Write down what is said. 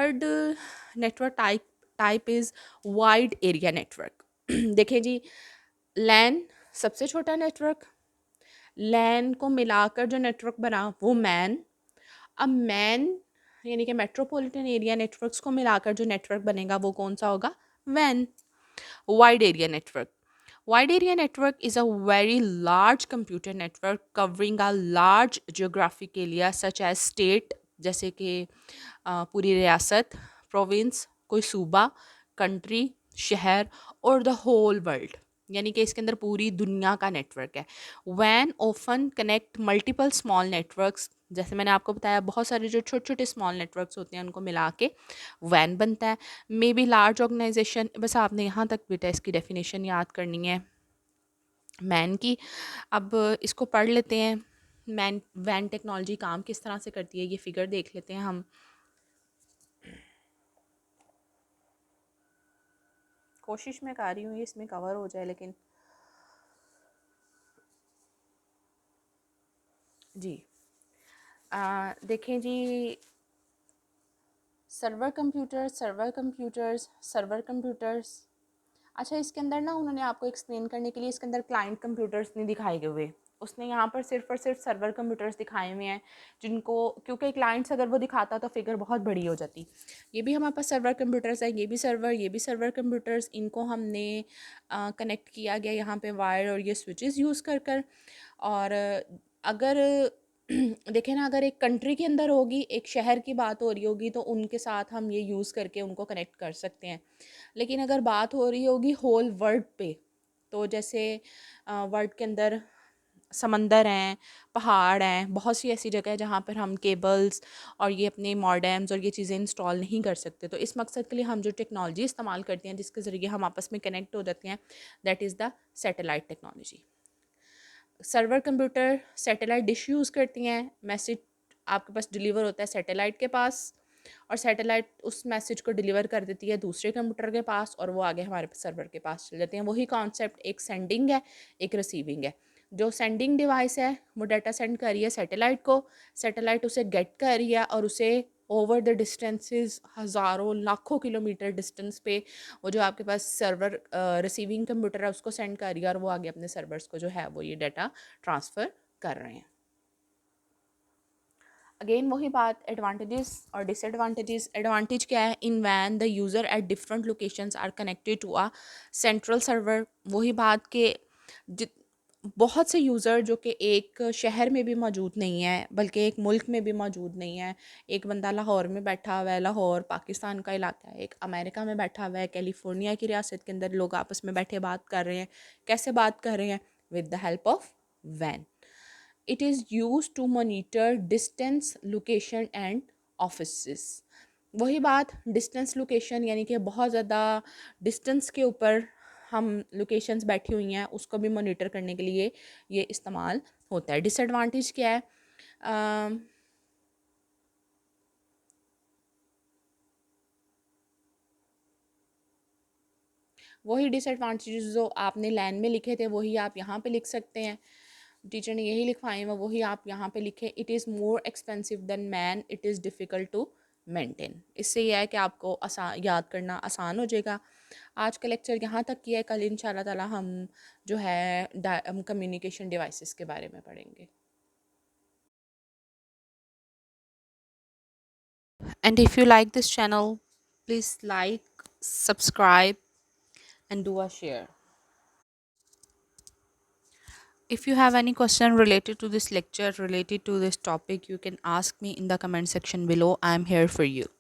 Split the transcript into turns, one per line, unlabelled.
Third network type is wide area network. देखें जी, लैन सबसे छोटा नेटवर्क, लैन को मिलाकर जो नेटवर्क बना वो मैन। अब मैन यानी कि मेट्रोपॉलिटन एरिया नेटवर्क्स को मिलाकर जो नेटवर्क बनेगा वो कौन सा होगा? वैन। Wide area network, wide area network is a very large computer network covering a large geographic area such as state, जैसे कि पूरी रियासत, प्रोविंस, कोई सूबा, कंट्री, शहर, और द होल वर्ल्ड, यानी कि इसके अंदर पूरी दुनिया का नेटवर्क है। वैन often connect multiple small networks, जैसे मैंने आपको बताया बहुत सारे जो छोटे छोटे स्मॉल नेटवर्क्स होते हैं उनको मिला के वैन बनता है। मे बी लार्ज ऑर्गेनाइजेशन, बस आपने यहाँ तक बेटा इसकी डेफिनेशन याद करनी है मैन की। अब इसको पढ़ लेते हैं, मैन वैन टेक्नोलॉजी काम किस तरह से करती है, ये फिगर देख लेते हैं हम। कोशिश मैं कर रही हूँ ये इसमें कवर हो जाए, लेकिन जी देखें जी, सर्वर कंप्यूटर्स। अच्छा, इसके अंदर ना उन्होंने आपको एक्सप्लेन करने के लिए इसके अंदर क्लाइंट कंप्यूटर्स नहीं दिखाए गए हुए, उसने यहाँ पर सिर्फ और सिर्फ सर्वर कंप्यूटर्स दिखाए हुए हैं, जिनको क्योंकि क्लाइंट्स अगर वो दिखाता तो फिगर बहुत बड़ी हो जाती। ये भी हमारे पास सर्वर कंप्यूटर्स है, ये भी सर्वर कंप्यूटर्स, इनको हमने कनेक्ट किया गया यहाँ पे वायर और ये स्विचेस यूज़ कर और अगर देखें ना, अगर एक कंट्री के अंदर होगी, एक शहर की बात हो रही होगी, तो उनके साथ हम ये यूज़ करके उनको कनेक्ट कर सकते हैं। लेकिन अगर बात हो रही होगी होल वर्ल्ड पे, तो जैसे वर्ल्ड के अंदर समंदर हैं, पहाड़ हैं, बहुत सी ऐसी जगह है जहाँ पर हम केबल्स और ये अपने मॉडेम्स और ये चीज़ें इंस्टॉल नहीं कर सकते, तो इस मकसद के लिए हम जो टेक्नोलॉजी इस्तेमाल करते हैं जिसके ज़रिए हम आपस में कनेक्ट हो जाते हैं, that is the satellite technology. Server computer satellite dish use करती हैं, मैसेज आपके पास डिलीवर होता है सैटेलाइट के पास, और सैटेलाइट उस मैसेज को डिलीवर कर देती है दूसरे कंप्यूटर के पास, और वो आगे हमारे सर्वर के पास चले जाते हैं। वही कॉन्सेप्ट, एक सेंडिंग है, एक रिसीविंग है। जो सेंडिंग डिवाइस है वो डाटा सेंड कर रही है सैटेलाइट को, सैटेलाइट उसे गेट कर रही है और उसे ओवर द डिस्टेंसेस, हज़ारों लाखों किलोमीटर डिस्टेंस पे वो जो आपके पास सर्वर रिसीविंग कंप्यूटर है उसको सेंड कर रही है, और वो आगे अपने सर्वर्स को जो है वो ये डाटा ट्रांसफ़र कर रहे हैं। अगेन वही बात, एडवांटेजेस और डिसएडवांटेजेस। एडवांटेज क्या है? इन वैन the user at different locations are connected to a central server. वही बात कि बहुत से यूज़र जो कि एक शहर में भी मौजूद नहीं है, बल्कि एक मुल्क में भी मौजूद नहीं है। एक बंदा लाहौर में बैठा हुआ है, लाहौर पाकिस्तान का इलाका है, एक अमेरिका में बैठा हुआ है, कैलिफोर्निया की रियासत के अंदर लोग आपस में बैठे बात कर रहे हैं। कैसे बात कर रहे हैं? विद द हेल्प ऑफ वैन। It is use to monitor distance, location and office. वही बात, डिस्टेंस लोकेशन यानी कि बहुत ज़्यादा डिस्टेंस के ऊपर हम लोकेशंस बैठी हुई हैं उसको भी मॉनिटर करने के लिए ये इस्तेमाल होता है। डिसएडवांटेज क्या है? अम, वही डिसएडवांटेजेस जो आपने लैन में लिखे थे वही आप यहाँ पे लिख सकते हैं। टीचर ने यही लिखवाए हैं वही आप यहाँ पे लिखें। It is more expensive than MAN, it is difficult to maintain. इससे यह है कि आपको याद करना आसान हो जाएगा। आज का लेक्चर यहाँ तक किया है, कल इंशाल्लाह ताला हम जो है हम कम्युनिकेशन डिवाइसेस के बारे में पढ़ेंगे। And if you like this channel, please like, subscribe and do a share. If you have any question related to this lecture, related to this topic, you can ask me in the comment section below. I am here for you.